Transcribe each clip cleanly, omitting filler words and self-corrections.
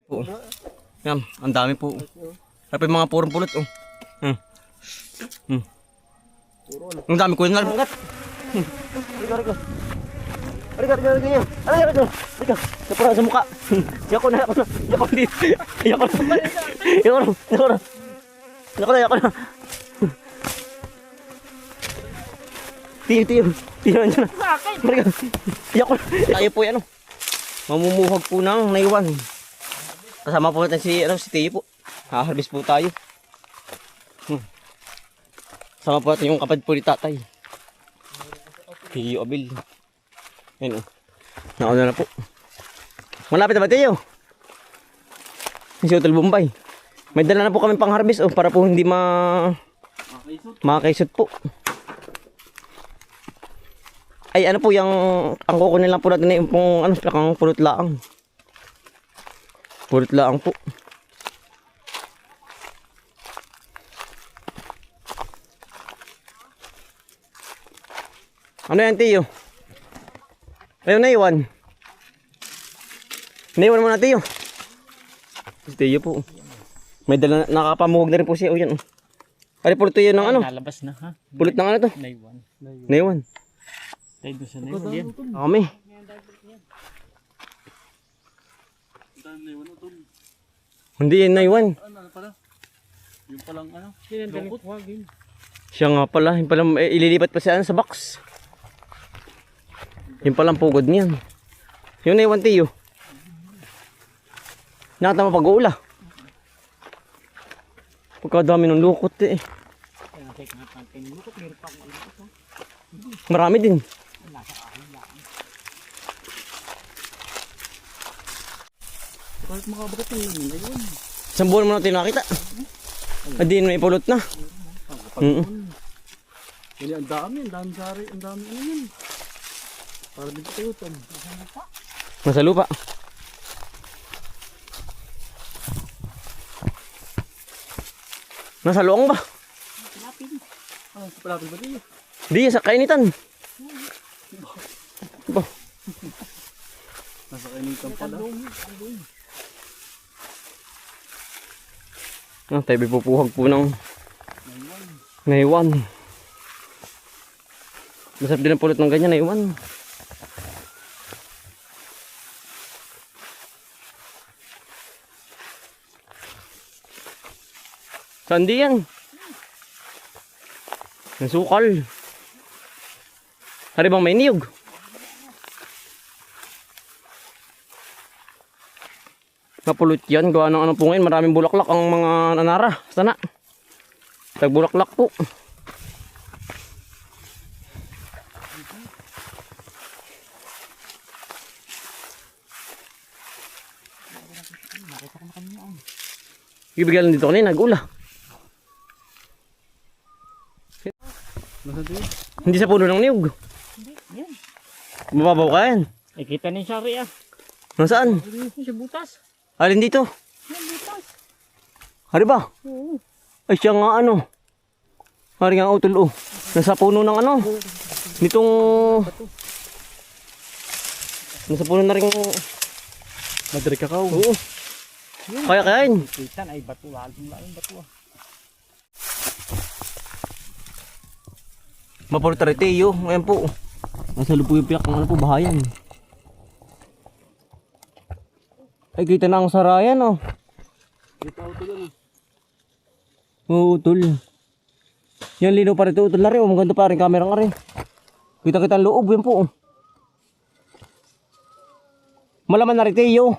Po. Yan, ang dami po. Ano pa yung mga purong pulot oh. Ang dami ko yung nalagat. Halika. Napura sa mukha. Yako na. Tiyo. Nandiyan na. Yako. Tayo po yan oh. Mamumuhag po ng naiwan. Kasama po natin si Tiyo po. Haharvest po tayo. Kasama po natin yung kapatid po ni tatay. Tiyo Abil. Ayun o. Nauna na po. Malapit na ba Tiyo? Si Hotel Bombay. May dala na po kami pang harvest oh, para po hindi makaisot po. Ay ano po yung ang kukunin lang po natin yung pong ano plakang pulot laang. Pulot laang po. Ano yan Tiyo? Ayun naiwan. Naiwan mo na Tiyo. Si Tiyo po. May dala nakapamuhog na rin po siya. O yan. Ay pulot Tiyo ng ano? Nalabas na ha. Pulot ng ano to? Naiwan. Tayo doon sa naiwan yan. Kami. Hindi yan naiwan. Ano pala? Yung palang ano? Lungkot. Siya nga pala. Yung pala ililipat pa siya sa box. Yung palang pugod niyan. Yung naiwan Tiyo. Nakatama pag-uula. Pagkadami ng lukot eh. Marami din. Kahit makabagat yung lamin, ayun. Isang buwan mo natin nakita. Hindi na ipulot na. Hindi, ang dami sari, ang dami ano yun. Para dito tayo ito. Nasa lupa. Nasa luang ba? Palapin. Ah, sa palapin ba dito? Di, sa kainitan. Ba? Nasa kainitan pala. Ah, tayo pupuhag po ng naiwan. Masarap din ang pulot ng ganyan, naiwan. Saan di yan? Nasukal. Hari bang may niyog? Napulot yan. Gawa ng anong po ngayon. Maraming bulaklak ang mga nanara. Sana. Tagbulaklak po. Ibigay lang dito kanina. Nag-ula. Hindi sa puno ng niyog. Hindi, yan. Mababaw ka yan. Ay, kita ni Sari ah. Nasaan? Ayun sa butas. Alin dito? Yan, butas. Hari ba? Oo. Ay siya nga ano. Hari nga utol oh. Nasa puno ng ano. Nitong... Nasa puno na rin... Madre kakao. Oo. Kaya kain. Kita na ay bato. Lalim bato ah. Maportareteo. Ngayon po. Nasa lupo yung piyak ng ano po. Bahayan. Ay kita na ang sarayan oh. Kita ako doon. Oo utol. Yan lino pa rin ito utol na rin. Maganda pa rin camera nga rin. Kita ang loob yan po. Malaman na rin Teo.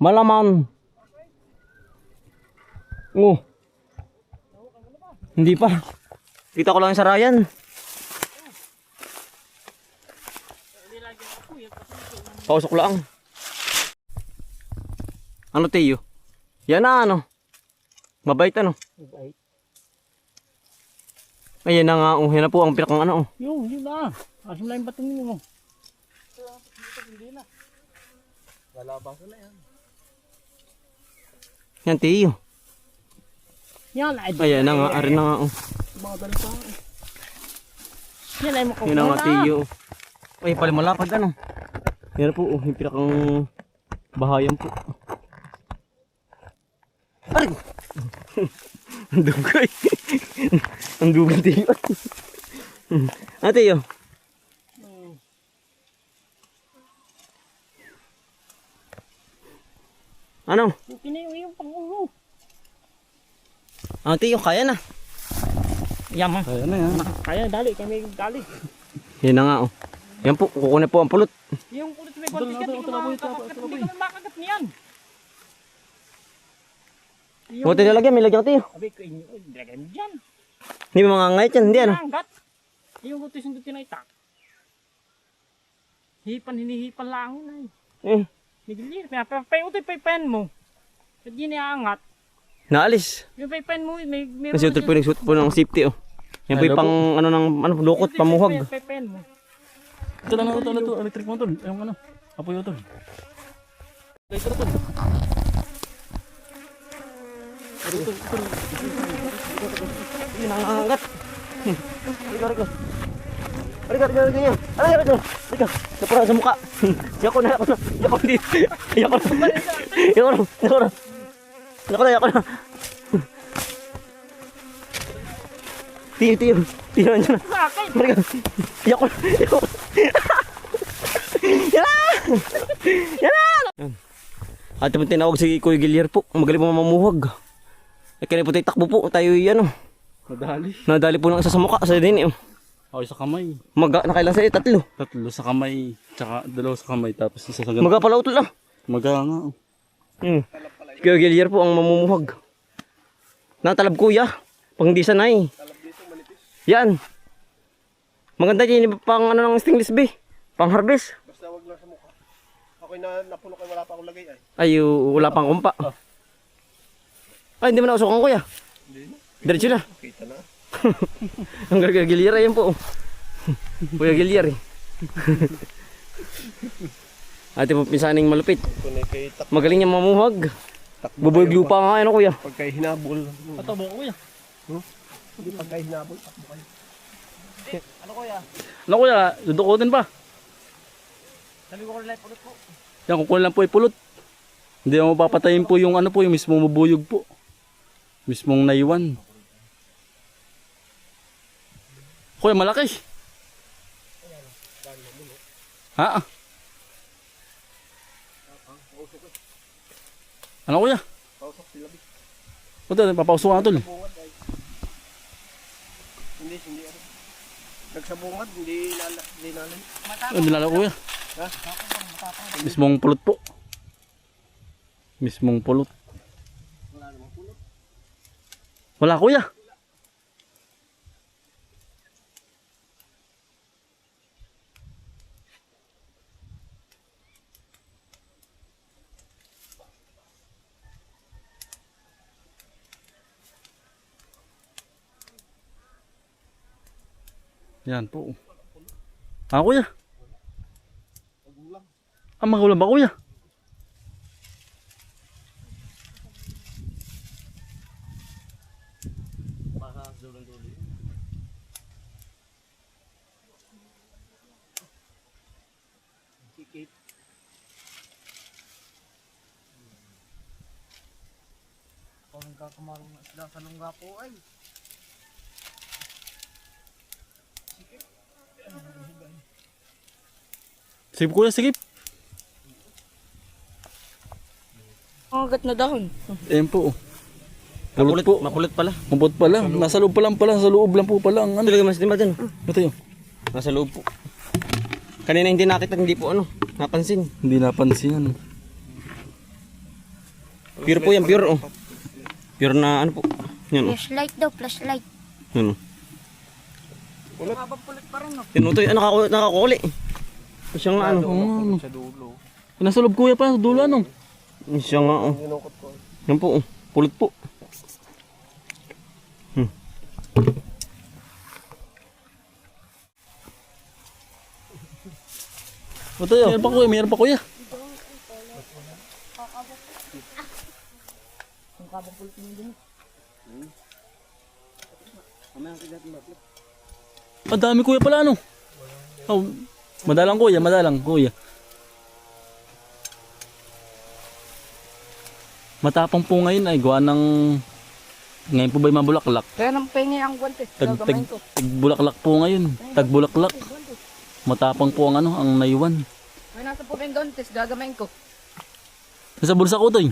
Malaman. Oh. Hindi pa. Kita ko lang yung sarayan. Pausok lang. Ano Teo? Yan na ano. Mabait ano. Mabait. Ayan na nga. Oh, yan na po ang pinakang ano. Oh. Yun na. Asim lang yung batong mo. Hindi na. Lalabasan na yan. Yan Teo. Yan ay. Ayan na nga. Arin na nga. Oh. Mga dalita. Yan ay makakula. Yan na nga Teo. Ay pala malapad ano. Yan na po. Oh, yung pinakang bahayan po. Ay! Ang dugay. Ang dugay tiyo. Ate yo. Ano? Okay na yung pang-ulo. Ate yo, kaya na. Yaman. Kaya na yan. Kaya, dali. Kami dali. Yan na nga oh. Yan po, kukunin po ang pulot. Yung kulit may konti ka, hindi kami makagat niyan. Buti nilagyan, may lagyan tiyo. Sabi ko inyo, dilagay mo dyan. Hindi mo mga ngayat yan, hindi ano. Hanggat. Yung kutis yung tinaitak. Hinihipan lang yun ay. Migil payutoy paypen mo. At yun iangat. Naalis. Yung paypen mo, may Kasi ito po yung nagsuot po ng safety oh. Yan po yung pang ano ng ano, lukot, pamuhag. Paypen mo. Ito lang ito. Electric mo ito. Yung ano. Apoy ito. Ito. Yun ang angat. Rika. Rika. Napura sa mukha. Yako na. Tiyo. Tiyo na. Sakit! Rika. Yako. Yan. At naman tinawag si Kuya Gilier po. Magaling po mamuhag. Kaya po tayo takbo po. Tayo yan oh. Nadali. Nadali po ng isa sa mukha. Sa din eh. Ako sa kamay. Nakailan sa'yo? Tatlo. Tatlo sa kamay. Tsaka dalawa sa kamay. Tapos isa sa ganun. Pala utol ah. Maga nga. Kuya Gilier po ang mamumuhag. Natalab kuya. Pang hindi sanay. Yan. Maganda din pang ano ng stainless be. Pang harvest. Basta wag lang sa mukha. Ako'y napuno kayo, wala pa akong lagay ay. Ay, wala pang kumpa. Ay, hindi mo na usukan kuya. Hindi na. Diretso na. Kita na. Ang Kuya Gilier ayan po. Kuya Gilier eh. Ate po pinsaning malupit. Kung kay tak. Magaling niya mamuhag. Bubuyog lupa nga ano kuya. Pagka hinabol. Patabo ko yan. Hindi pagka hinabol, takbo kayo. Ano kuya? Dudukutin pa. Sabi ko lang pulot po. Yan, kukunin lang po ipulot. Hindi mo papatayin po yung ano po, yung mismong mabuyog po. Mismong naiwan. Kuya, malaki. Ha? Ano kuya? Pausok sila bi. Ito, papauso ka tol. Hindi ano. Nagsabungad, hindi nalan. Hindi nalala kuya. Ha? Mismong pulot po. Mismong pulot. Wala namang pulot. Wala kuya. Yan po. Ah kuya. Ah, magulang ba kuya? Kung nagkakamarong na sila sa lungga po ay. Sige kuya, sige. Angat na dahon. Ayan po. Pulot po. Makulit pala. Mabot pala. Nasa loob pa lang pala. Sa loob lang po pala. Ang ano. Talaga mas dimba dyan. Ito yun. Nasa loob po. Kanina hindi nakita, hindi po ano, napansin. Hindi napansin ano. Pure po yan, pure oh. Pure na ano po. Yan oh. Flashlight daw, flashlight. Yan oh. Mabapulit pa rin no. Tinutoy, nakakuli. Siya nga ano. Ano. Sa dulo. Nasa loob kuya pa. Sa dulo ano. Siya nga oh. Ginukot ko. Yan po oh. Pulot po. Ito yun. Meron pa kuya. Meron pa kuya. Ang dami kuya pala ano. Oh, madalang kuya. Matapang po ngayon ay gawa ng... Ngayon po ba'y mabulaklak? Kaya nang pengi ang guwantes. Gagamayin ko. Tagbulaklak po ngayon. Tagbulaklak. Matapang po ang ang naiwan. May nasa po yung guwantes. Gagamayin ko. Nasa bulsa ko, Utoy.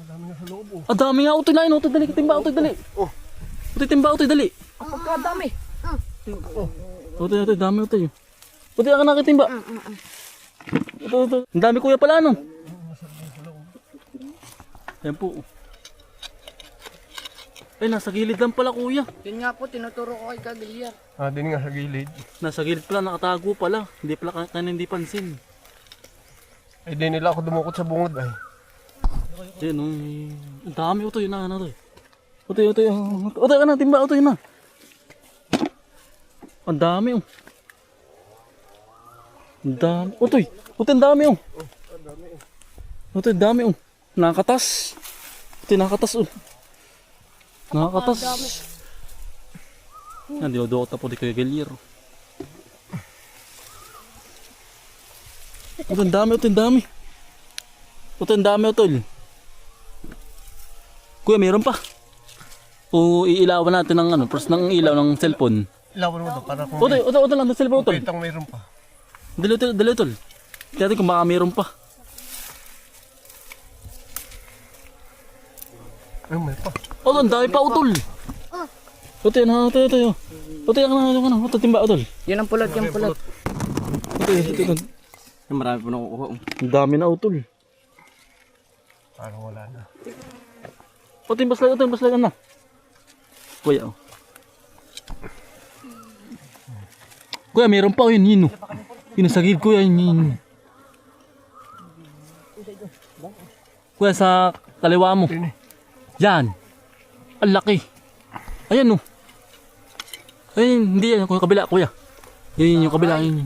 Madami na sa loob oh. Ang dami nga, Utoy. Nain, Utoy, dali. Timba, Utoy, dali. Utoy, timba, Utoy, dali. Ang pagkadami. Utoy, dami, Utoy. Utoy, ang nakitimba. Utoy. Ang dami, kuya, pala, ano? Yan po. Ay, nasa gilid lang pala, kuya. Yun nga po, tinuturo ko kay Kagilyar. Din nga sa gilid. Nasa gilid pala, nakatago pala. Hindi pala hindi pansin. Ay di nila ako dumukot sa bungod ay. Ayun, ang dami, Utoy, na, Utoy. Utoy, Utoy, Utoy, ka na, timba, Utoy, na. Ang dami, oh. Ang dami. Utoy, Utoy, ang dami, oh. Utoy, ang dami, oh. Nakakatas. Utoy, nakakatas, oh. Nakakatas. Yan, dinudukot na po di Kuya Gilier. Utoy, ang dami, Utoy, ang dami. Utoy, ang dami, Utoy. Kuya, mayroon pa. O iilawan natin ng first ng ilaw ng cellphone. Ilawan mo to para kung Utoy lang ng cellphone, Utoy. kitang mayroon pa. Dali, Utoy. Kaya kung baka mayroon pa. Ay may pa. Oh, ang dami pa, Utol. Utoy, Utoy. Utoy, Utoy, timba, Utol. Yun ang pulot, yung pulot. Utoy. Marami po nakukuha. Ang dami na, Utol. Parang wala na. Utoy, baslay na. Kuya, oh. Kuya, mayroon pa, yun, oh. Yun, sa gilid, kuya, yun. Kuya, sa kaliwa mo. Yan. Ang laki. Ayan, oh. Ayun, hindi yan. Yung kabila, kuya. Yun, yung kabila. Yun.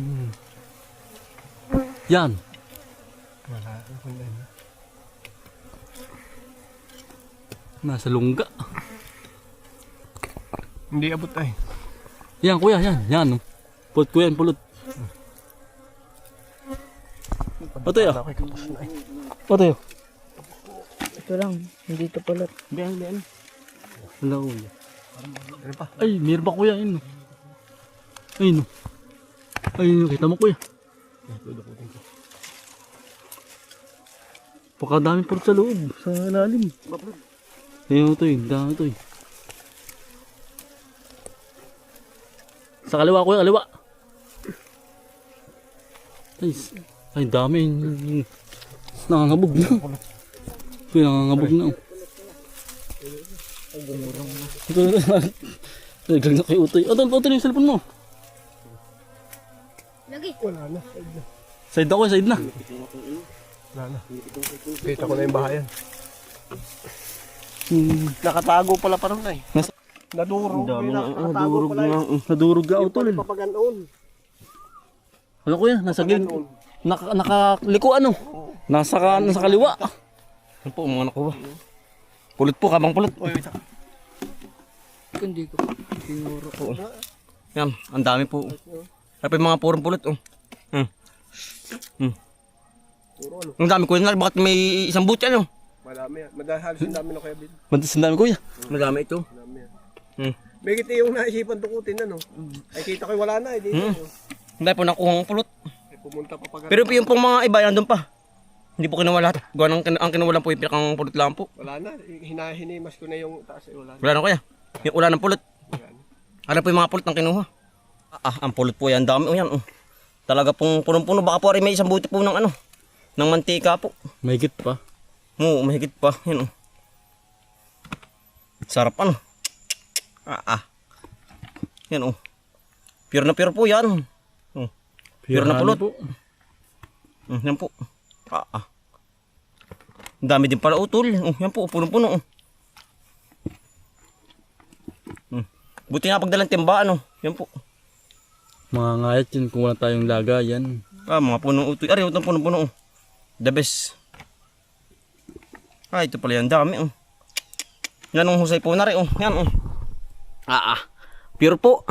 Yan. Wala. Nasa lungga. Hindi abot ay. Yan, kuya. Yan, oh. Pulot, kuya. Pulot. Patoy, oh. Patoy, oh. Ito lang, hindi ito pulot. Biyan. Wala, kuya. Ano pa? Ay, meron pa, kuya. Ayun, oh. Ayun, oh. Ayun, kita mo, kuya. Pakadami pulot sa loob, sa ilalim. Ayun, ito, dami ito. Sa kaliwa, kuya, kaliwa. Ay, dami. Nangangabog na. Kuya, nangangabog na. Naglag na kayo, Utoy. Utoy yung cellphone mo. Wala na. Side ako, side na. Wala na. Kita ko na yung bahayan. Nakatago pala parang na eh. Nadurog. Dami na. Nakatago pala eh. Nadurog ka, Utol. Papaganoon. Ano, kuya? Nasa gilid. Nakaliko, ano? Nasa kaliwa. Ano po, mga nakuha. Pulot po, kabang pulot. Hindi ko. Tinuro ko. Yan, ang dami po. Ano pa yung mga purong pulot, oh. Ang dami ko yun, bakit may isang buti, ano? Madami yan. Halos yung dami na kaya bin. Mantis ang dami, kuya. Madami ito. Madami yan. Hmm. May kita yung naisipan tukutin ano. Ay kita ko wala na eh. Dito. Hindi po nakuha ang pulot. Ay, pumunta pa pag Pero yung pong mga iba, nandun pa. Hindi po kinuha lahat. Gawa ang kinuha lang po yung pinakang pulot lang po. wala na. Hinimas ko na yung taas ay wala na. Wala na kaya. Yung ula ng pulot. Ano po yung mga pulot ang kinuha? Ang pulot po yan. Dami o yan. Oh. Talaga pong punong-puno. Baka po rin may isang buti po ng ano. Ng mantika po. Mahigit pa. Oo, mahigit pa. Yan oh. Sarap ano. Yan oh. Pure na pure po yan. Oh. Pure na pulot. Po. Yan po. Ang dami din pala utol. Oh, yan po, punong-puno. Oh. Buti na pagdalang timba ano. Yan po. Mga ngayat yun kung wala tayong lagayan. Mga punong utoy. Ari, itong punong-puno. Oh. The best. Ito pala yan. Dami. Oh. Yan ang husay po na rin. Oh. Yan. Oh. Pure po.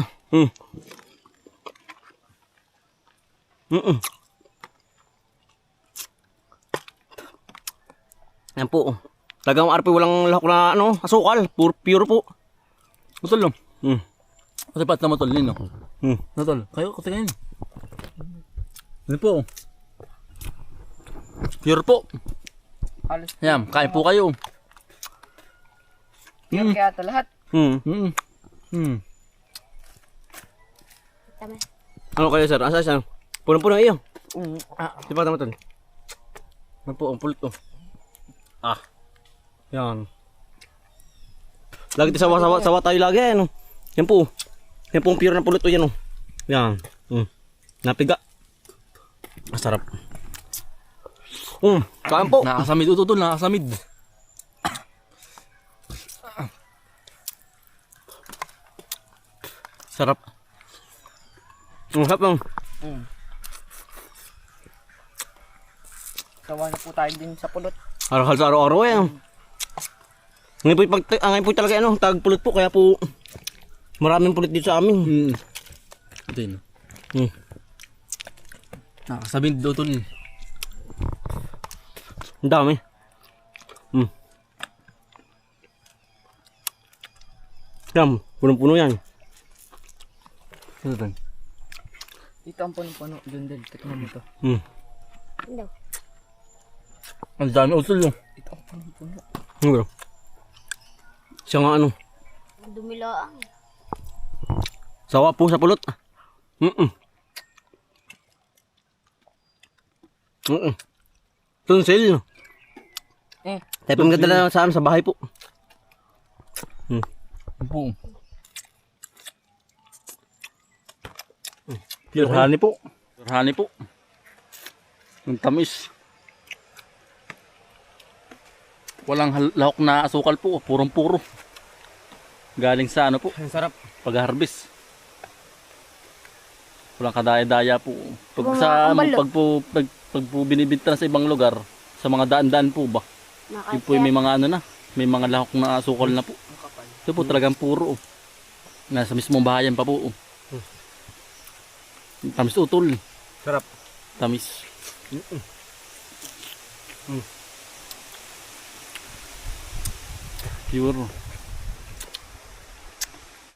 Yan po. Talagang RP walang lahok na ano, asukal. Pure po. Matol lang. Hmm. Kasi pat na matol nino. Hmm. Matol. Kayo, kasi kayo. Ano po? Pure po. Halos Yan, kain po kayo. yun kaya ito lahat. Hmm. Hmm. Hmm. Ano kayo sir? Asa siya? Punong-puno iyo. Ah. Di ba tama Ano po, ang pulot to. Ah. Yan. Lagi tayo sawa tayo lagi ano. Yan po. Yan po ang pure na pulot to yan oh. Yan. Napiga. Masarap. Kain po. Nakasamid ututol, nakasamid. Sarap. Sarap lang. Sawa na po tayo din sa pulot. Haral sa araw-araw eh. Ngayon po talaga ano, tag pulot po kaya po maraming pulot dito sa amin. Hmm. Ito yun. Hmm. Nakasamid ututol. Ang dami. Yan, punong-puno yan. Ito yun. Dito ang puno-puno. Doon din. Tignan mo to. Ang dami utol yung. Dito ang puno-puno. Ano? Siya nga ano, Dumilaang. sawa po sa pulot. Tunsil. Tayo pong gadala sa sa bahay po. Po. Pure honey po. Pure honey po. Ang tamis. Walang lahok na asukal po. Purong-puro. Galing sa ano po. Ang sarap. Pag-harvest. Walang kadaya-daya po. Pag Mga sa ambalo. pag po binibinta na sa ibang lugar, sa mga daan-daan po ba? Yung po may mga ano na, may mga lahok na asukal na po. Ito po talagang puro. Nasa mismong bahayan pa po. Tamis utol. Sarap. Tamis. Pure.